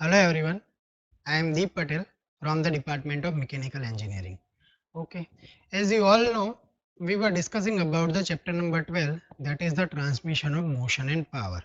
Hello everyone, I am Deep Patel from the Department of Mechanical Engineering. Okay, as you all know, we were discussing about the chapter number 12, that is the transmission of motion and power.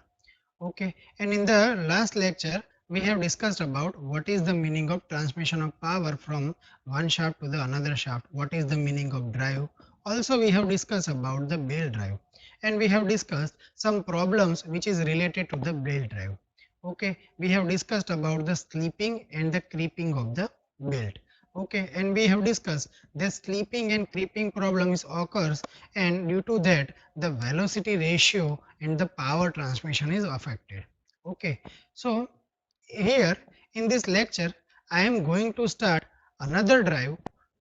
Okay, and in the last lecture, we have discussed about what is the meaning of transmission of power from one shaft to the another shaft, what is the meaning of drive. Also, we have discussed about the belt drive, and we have discussed some problems which is related to the belt drive. Okay, we have discussed about the sleeping and the creeping of the belt. Okay, and we have discussed the sleeping and creeping problems occurs, and due to that the velocity ratio and the power transmission is affected. Okay, so here in this lecture I am going to start another drive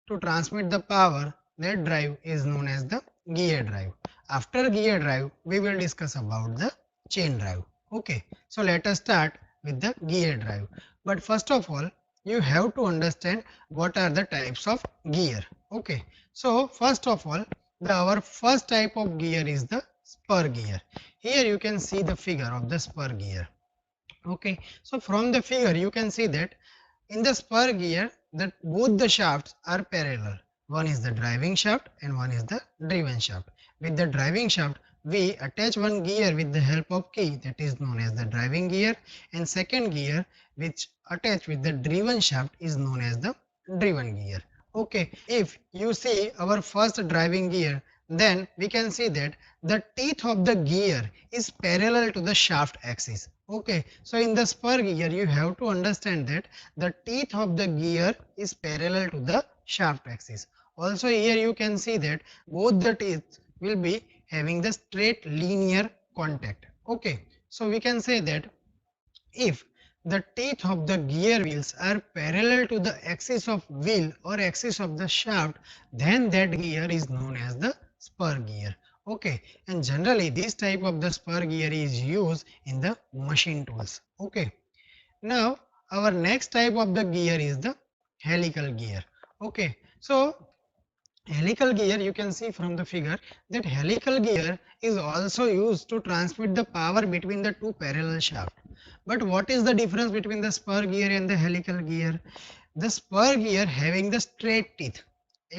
to transmit the power. That drive is known as the gear drive. After gear drive we will discuss about the chain drive. Okay, so let us start with the gear drive. But first of all, you have to understand what are the types of gear. Okay, so first of all, our first type of gear is the spur gear. Here you can see the figure of the spur gear. Okay, so from the figure you can see that in the spur gear that both the shafts are parallel. One is the driving shaft and one is the driven shaft. With the driving shaft we attach one gear with the help of key, that is known as the driving gear, and second gear which attached with the driven shaft is known as the driven gear. Okay, if you see our first driving gear, then we can see that the teeth of the gear is parallel to the shaft axis. Okay, so in the spur gear you have to understand that the teeth of the gear is parallel to the shaft axis. Also here you can see that both the teeth will be having the straight linear contact. Okay, so we can say that if the teeth of the gear wheels are parallel to the axis of wheel or axis of the shaft, then that gear is known as the spur gear. Okay, and generally this type of the spur gear is used in the machine tools. Okay, now our next type of the gear is the helical gear. Okay, so helical gear, you can see from the figure that helical gear is also used to transmit the power between the two parallel shafts. But what is the difference between the spur gear and the helical gear? The spur gear having the straight teeth,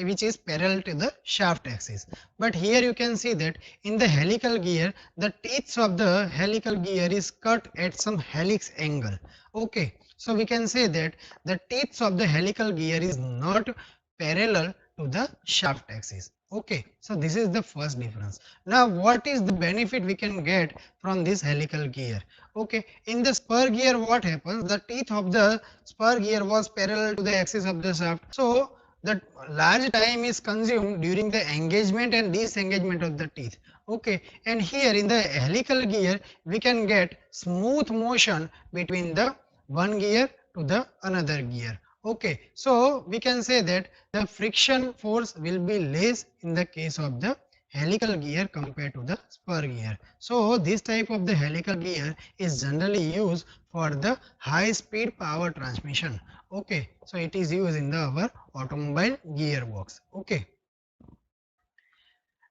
which is parallel to the shaft axis. But here you can see that in the helical gear the teeth of the helical gear is cut at some helix angle. Okay, so we can say that the teeth of the helical gear is not parallel to the shaft axis. Okay, so this is the first difference. Now what is the benefit we can get from this helical gear? Okay, in the spur gear what happens, the teeth of the spur gear was parallel to the axis of the shaft, so the large time is consumed during the engagement and disengagement of the teeth. Okay, and here in the helical gear we can get smooth motion between the one gear to the another gear. Okay, so we can say that the friction force will be less in the case of the helical gear compared to the spur gear. So this type of the helical gear is generally used for the high speed power transmission. Okay, so it is used in the our automobile gearbox. Okay,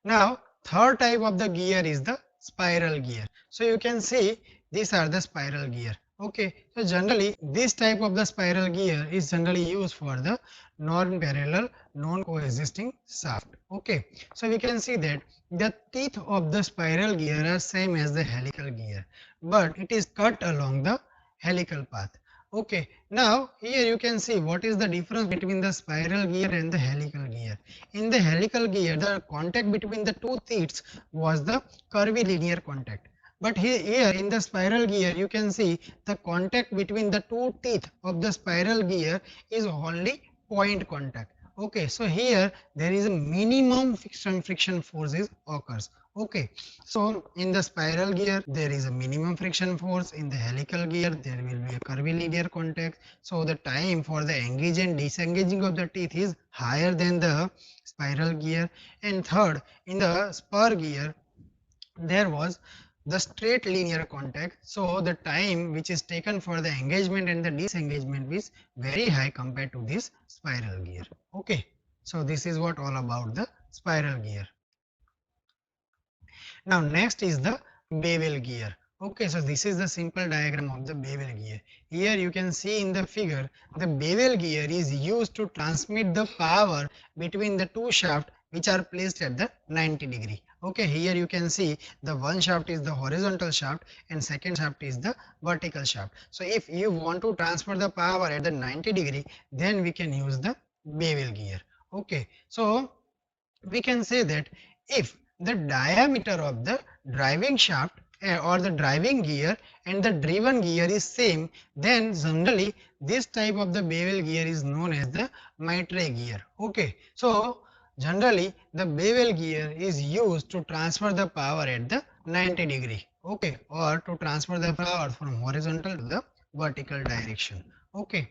now third type of the gear is the spiral gear. So you can see these are the spiral gear. Okay, so generally this type of the spiral gear is generally used for the non-parallel, non-coexisting shaft. Okay, so we can see that the teeth of the spiral gear are same as the helical gear, but it is cut along the helical path. Okay, now here you can see what is the difference between the spiral gear and the helical gear. In the helical gear, the contact between the two teeth was the curvilinear contact. But here in the spiral gear, you can see the contact between the two teeth of the spiral gear is only point contact. Okay, so here there is a minimum friction forces occurs. Okay, so in the spiral gear there is a minimum friction force. In the helical gear there will be a curvilinear contact. So the time for the engage and disengaging of the teeth is higher than the spiral gear. And third, in the spur gear there was the straight linear contact, so the time which is taken for the engagement and the disengagement is very high compared to this spiral gear. Okay, so this is what all about the spiral gear. Now next is the bevel gear. Okay, so this is the simple diagram of the bevel gear. Here you can see in the figure, the bevel gear is used to transmit the power between the two shafts which are placed at the 90-degree. Okay, here you can see the one shaft is the horizontal shaft and second shaft is the vertical shaft. So if you want to transfer the power at the 90-degree, then we can use the bevel gear. Okay, so we can say that if the diameter of the driving shaft or the driving gear and the driven gear is same, then generally this type of the bevel gear is known as the Maitre gear. Okay, so generally the bevel gear is used to transfer the power at the 90-degree, okay, or to transfer the power from horizontal to the vertical direction. Okay,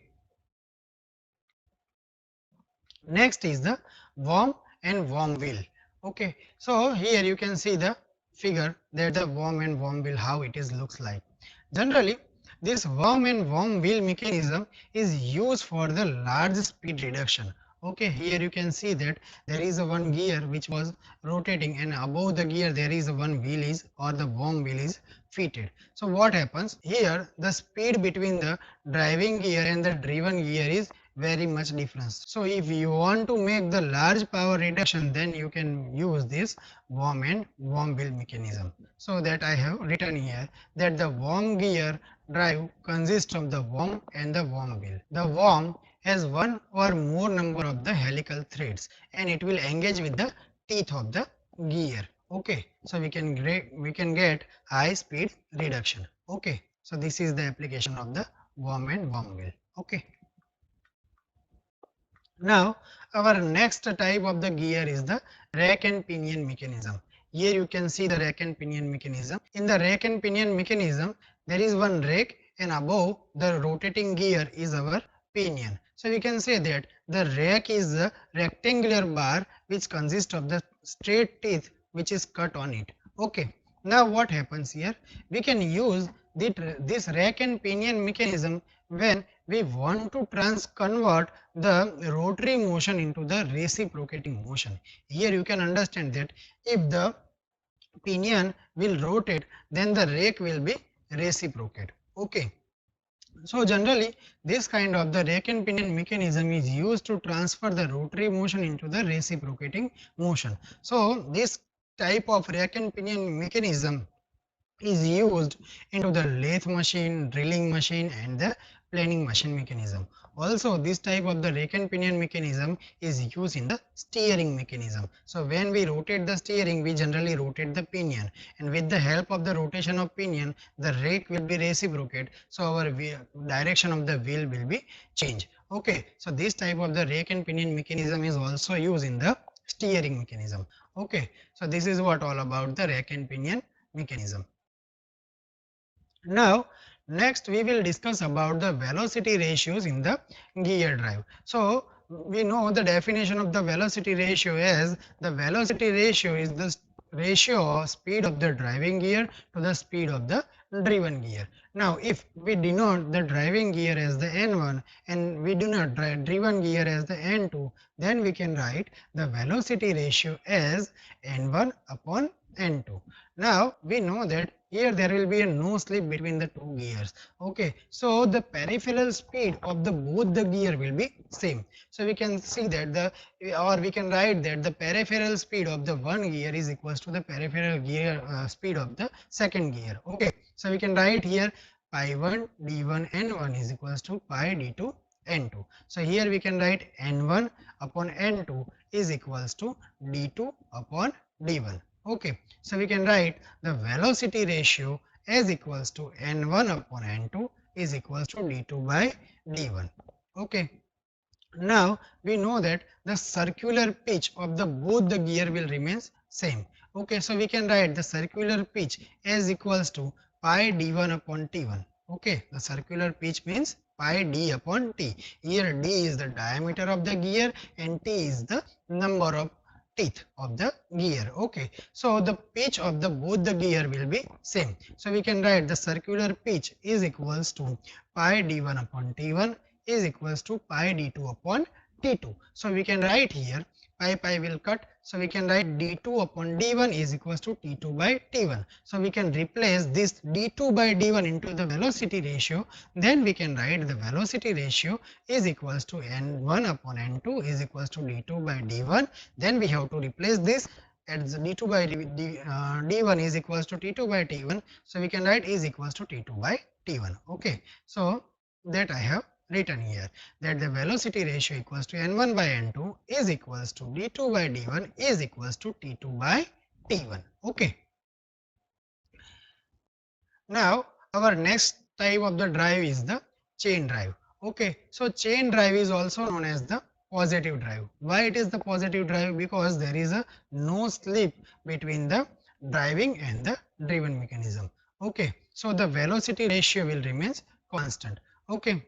next is the worm and worm wheel. Okay, so here you can see the figure that the worm and worm wheel how it is looks like. Generally, this worm and worm wheel mechanism is used for the large speed reduction. Okay, here you can see that there is a one gear which was rotating and above the gear there is a one wheel is or the worm wheel is fitted. So what happens here, the speed between the driving gear and the driven gear is very much difference. So if you want to make the large power reduction, then you can use this worm and worm wheel mechanism. So that I have written here that the worm gear drive consists of the worm and the worm wheel. The worm has one or more number of the helical threads and it will engage with the teeth of the gear. Okay, so we can get high speed reduction. Okay, so this is the application of the worm and worm wheel. Okay. Now, our next type of the gear is the rack and pinion mechanism. Here you can see the rack and pinion mechanism. In the rack and pinion mechanism, there is one rack and above the rotating gear is our pinion. So we can say that the rack is a rectangular bar which consists of the straight teeth which is cut on it. Okay. Now what happens here? We can use this rack and pinion mechanism when we want to convert the rotary motion into the reciprocating motion. Here you can understand that if the pinion will rotate, then the rake will be reciprocate. Okay. So generally this kind of the rake and pinion mechanism is used to transfer the rotary motion into the reciprocating motion. So this type of rake and pinion mechanism is used into the lathe machine, drilling machine and the planing machine mechanism. Also this type of the rake and pinion mechanism is used in the steering mechanism. So when we rotate the steering, we generally rotate the pinion, and with the help of the rotation of pinion, the rake will be reciprocate, so our direction of the wheel will be changed. Okay, so this type of the rake and pinion mechanism is also used in the steering mechanism. Okay, so this is what all about the rake and pinion mechanism. Now, next we will discuss about the velocity ratios in the gear drive. So, we know the definition of the velocity ratio as the velocity ratio is the ratio of speed of the driving gear to the speed of the driven gear. Now, if we denote the driving gear as the N1 and we do not driven gear as the N2, then we can write the velocity ratio as N1 upon N2. Now, we know that here there will be a no slip between the two gears. Okay, so the peripheral speed of the both the gear will be same. So we can see that we can write that the peripheral speed of the one gear is equals to the peripheral gear speed of the second gear. Okay, so we can write here pi 1 d1 n1 is equals to pi d2 n2. So here we can write n1 upon n2 is equals to d2 upon d1. Okay, so we can write the velocity ratio as equals to n1 upon n2 is equals to d2 by d1. Okay, now we know that the circular pitch of the both the gear will remains same. Okay, so we can write the circular pitch as equals to pi d1 upon t1. Okay, the circular pitch means pi d upon t. Here d is the diameter of the gear and t is the number of teeth of the gear. Okay, so the pitch of the both the gear will be same. So we can write the circular pitch is equals to pi d1 upon t1 is equals to pi d2 upon t2. So we can write here pi will cut, So we can write d2 upon d1 is equals to t2 by t1. So we can replace this d2 by d1 into the velocity ratio. Then we can write the velocity ratio is equals to n1 upon n2 is equals to d2 by d1. Then we have to replace this at the d2 by d1 is equals to t2 by t1. So we can write is equals to t2 by t1. Okay. So that I have written here, that the velocity ratio equals to n1 by n2 is equals to d2 by d1 is equals to t2 by t1. Okay. Now our next type of the drive is the chain drive. Okay, so chain drive is also known as the positive drive. Why it is the positive drive? Because there is a no slip between the driving and the driven mechanism. Okay, so the velocity ratio will remain constant. Okay,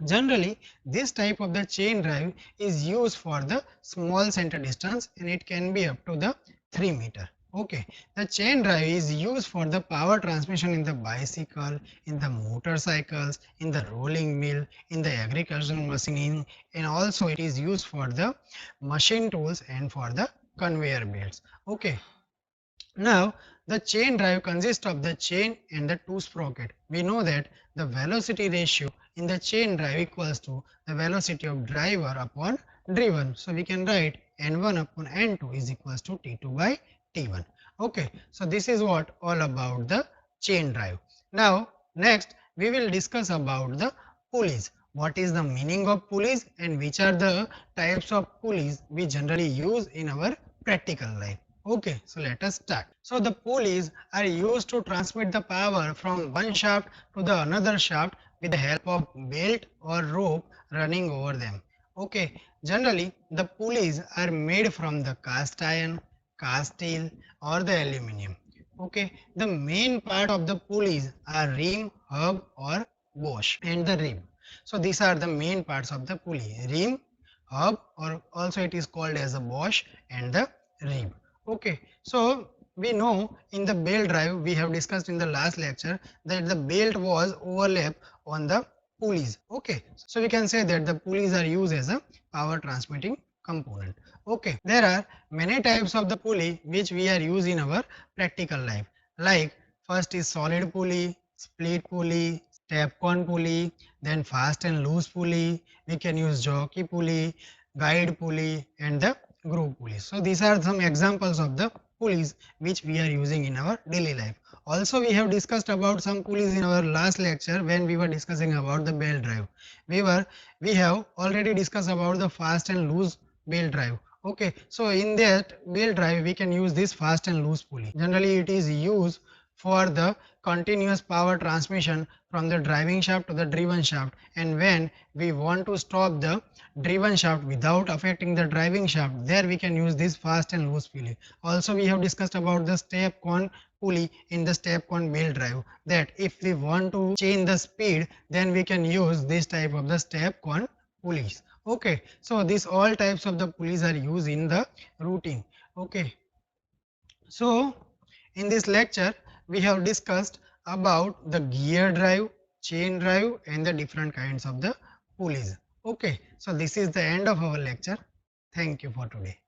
generally this type of the chain drive is used for the small center distance and it can be up to the 3 meter. Okay, the chain drive is used for the power transmission in the bicycle, in the motorcycles, in the rolling mill, in the agricultural machining, and also it is used for the machine tools and for the conveyor belts. Okay, now the chain drive consists of the chain and the two sprocket. We know that the velocity ratio in the chain drive equals to the velocity of driver upon driven. So we can write n1 upon n2 is equals to t2 by t1. Okay, so this is what all about the chain drive. Now next we will discuss about the pulleys. What is the meaning of pulleys and which are the types of pulleys we generally use in our practical life. Okay, so let us start. So the pulleys are used to transmit the power from one shaft to the another shaft with the help of belt or rope running over them. Okay, generally the pulleys are made from the cast iron, cast steel or the aluminum. Okay, the main part of the pulleys are rim, hub or bush and the rib. So these are the main parts of the pulley: rim, hub, or also it is called as a bush and the rib. Okay, so we know in the belt drive we have discussed in the last lecture that the belt was overlap on the pulleys. Okay, so we can say that the pulleys are used as a power transmitting component. Okay, there are many types of the pulley which we are used in our practical life. Like first is solid pulley, split pulley, step con pulley, then fast and loose pulley. We can use jockey pulley, guide pulley, and the groove pulley. So these are some examples of the pulleys which we are using in our daily life. Also we have discussed about some pulleys in our last lecture when we were discussing about the belt drive. We have already discussed about the fast and loose belt drive. Okay, so in that belt drive we can use this fast and loose pulley. Generally it is used for the continuous power transmission from the driving shaft to the driven shaft, and when we want to stop the driven shaft without affecting the driving shaft, there we can use this fast and loose pulley. Also we have discussed about the step con pulley in the step con belt drive, that if we want to change the speed then we can use this type of the step con pulleys. Okay, so these all types of the pulleys are used in the routine. Okay, so in this lecture we have discussed about the gear drive, chain drive and the different kinds of the pulleys. Okay, so this is the end of our lecture. Thank you for today.